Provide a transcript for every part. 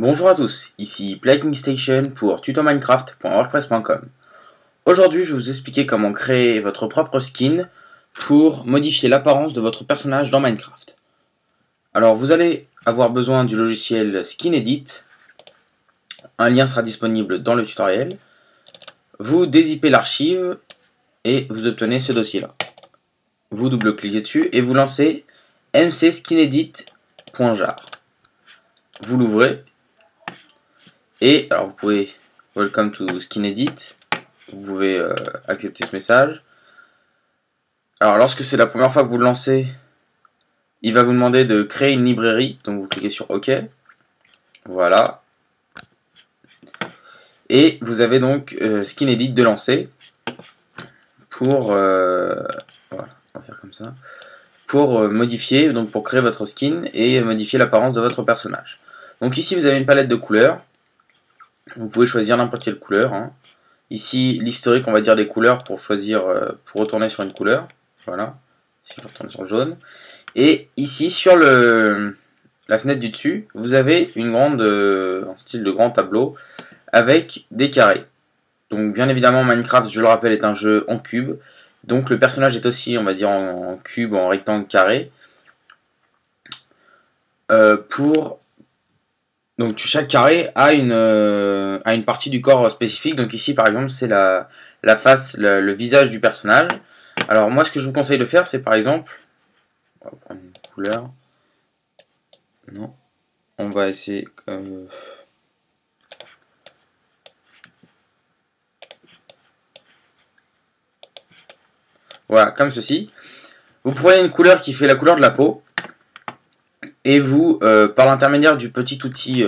Bonjour à tous, ici PlayKingStation pour tutominecraft.wordpress.com. Aujourd'hui, je vais vous expliquer comment créer votre propre skin pour modifier l'apparence de votre personnage dans Minecraft. Alors, vous allez avoir besoin du logiciel SkinEdit. Un lien sera disponible dans le tutoriel. Vous dézippez l'archive et vous obtenez ce dossier-là. Vous double-cliquez dessus et vous lancez mcskinedit.jar. Vous l'ouvrez. Et alors vous pouvez Welcome to SkinEdit, vous pouvez accepter ce message. Alors lorsque c'est la première fois que vous le lancez, il va vous demander de créer une librairie, donc vous cliquez sur OK. Voilà. Et vous avez donc SkinEdit de lancer pour voilà, on va faire comme ça. Pour modifier, donc pour créer votre skin et modifier l'apparence de votre personnage. Donc ici vous avez une palette de couleurs. Vous pouvez choisir n'importe quelle couleur. Hein. Ici, l'historique, on va dire des couleurs pour choisir, pour retourner sur une couleur. Voilà. Si je retourne sur le jaune. Et ici, sur la fenêtre du dessus, vous avez un style de grand tableau avec des carrés. Donc, bien évidemment, Minecraft, je le rappelle, est un jeu en cube. Donc, le personnage est aussi, on va dire, en cube, en rectangle carré. Donc chaque carré a une partie du corps spécifique. Donc ici par exemple c'est la face, le visage du personnage. Alors moi ce que je vous conseille de faire c'est par exemple, on va prendre une couleur. Non, on va essayer. Voilà, comme ceci. Vous prenez une couleur qui fait la couleur de la peau. Et vous, par l'intermédiaire du petit outil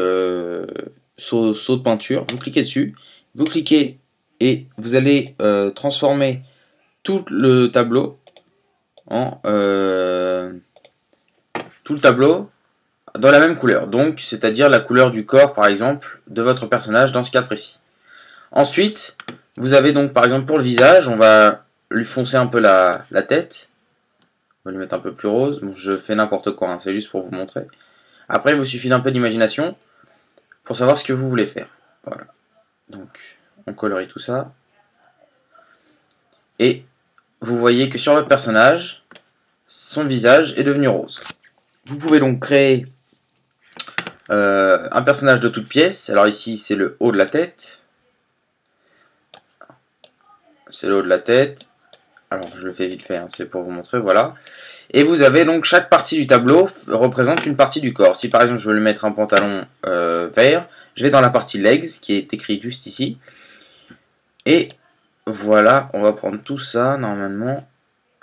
saut de peinture, vous cliquez dessus. Vous cliquez et vous allez transformer tout le tableau en dans la même couleur, donc c'est-à-dire la couleur du corps par exemple de votre personnage dans ce cas précis. Ensuite, vous avez donc par exemple pour le visage, on va lui foncer un peu la tête, on va lui mettre un peu plus rose. Bon, je fais n'importe quoi, hein, c'est juste pour vous montrer. Après, il vous suffit d'un peu d'imagination pour savoir ce que vous voulez faire. Voilà. Donc, on colorie tout ça. Et vous voyez que sur votre personnage, son visage est devenu rose. Vous pouvez donc créer un personnage de toute pièce. Alors ici, c'est le haut de la tête. C'est le haut de la tête. Alors, je le fais vite fait, hein, c'est pour vous montrer, voilà. Et vous avez donc chaque partie du tableau représente une partie du corps. Si par exemple je veux lui mettre un pantalon vert, je vais dans la partie legs qui est écrit juste ici. Et voilà, on va prendre tout ça normalement.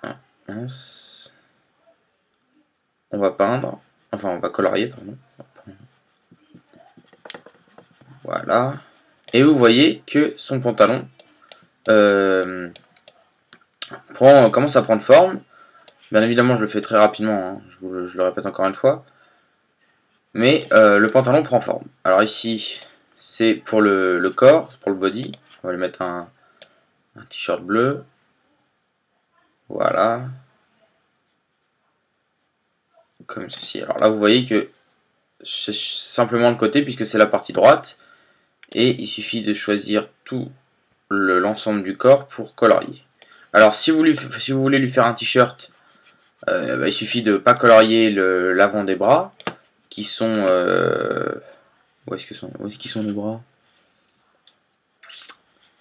Ah, mince. On va peindre, enfin on va colorier, pardon. Voilà. Et vous voyez que son pantalon commence à prendre forme. Bien évidemment, je le fais très rapidement, hein. Je le répète encore une fois. Mais le pantalon prend forme. Alors ici, c'est pour le corps, pour le body. On va lui mettre un t-shirt bleu. Voilà. Comme ceci. Alors là, vous voyez que c'est simplement le côté, puisque c'est la partie droite. Et il suffit de choisir tout l'ensemble du corps pour colorier. Alors si vous voulez lui faire un t-shirt, il suffit de ne pas colorier l'avant des bras, qui sont... où est-ce qu'ils sont les bras?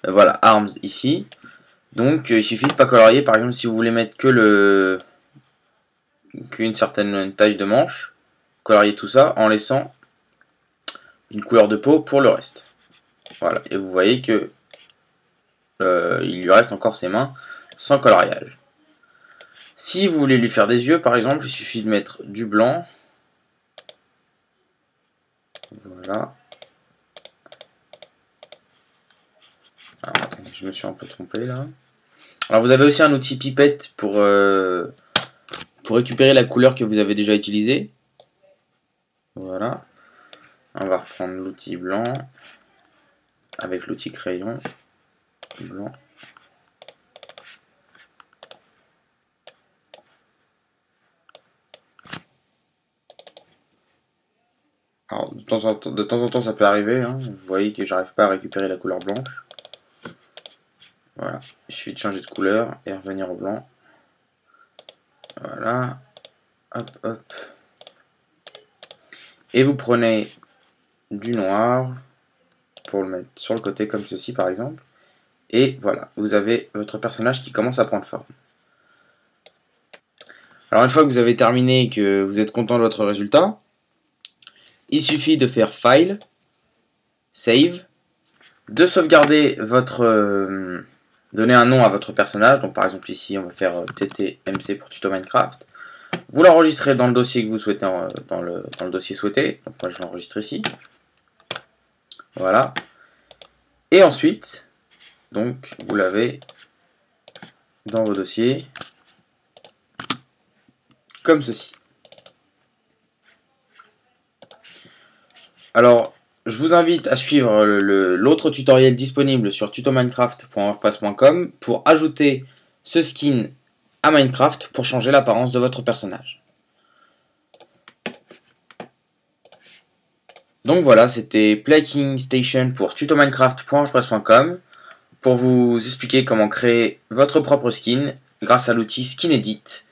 Voilà, arms ici. Donc il suffit de pas colorier. Par exemple, si vous voulez mettre qu'une certaine taille de manche, colorier tout ça en laissant une couleur de peau pour le reste. Voilà, et vous voyez que il lui reste encore ses mains sans coloriage. Si vous voulez lui faire des yeux, par exemple, il suffit de mettre du blanc. Voilà. Alors, attendez, je me suis un peu trompé là. Alors vous avez aussi un outil pipette pour récupérer la couleur que vous avez déjà utilisée. Voilà. On va reprendre l'outil blanc avec l'outil crayon blanc. Alors de temps en temps ça peut arriver, hein. Vous voyez que j'arrive pas à récupérer la couleur blanche. Voilà, il suffit de changer de couleur et revenir au blanc. Voilà, hop hop. Et vous prenez du noir pour le mettre sur le côté comme ceci par exemple. Et voilà, vous avez votre personnage qui commence à prendre forme. Alors une fois que vous avez terminé et que vous êtes content de votre résultat, il suffit de faire File, Save, de sauvegarder votre... donner un nom à votre personnage. Donc par exemple ici on va faire TTMC pour Tuto Minecraft. Vous l'enregistrez dans le dossier que vous souhaitez, dans le dossier souhaité. Donc moi je l'enregistre ici. Voilà. Et ensuite, donc vous l'avez dans vos dossiers, comme ceci. Alors, je vous invite à suivre l'autre tutoriel disponible sur tutominecraft.wordpress.com pour ajouter ce skin à Minecraft pour changer l'apparence de votre personnage. Donc voilà, c'était Playking Station pour tutominecraft.wordpress.com pour vous expliquer comment créer votre propre skin grâce à l'outil Skin Edit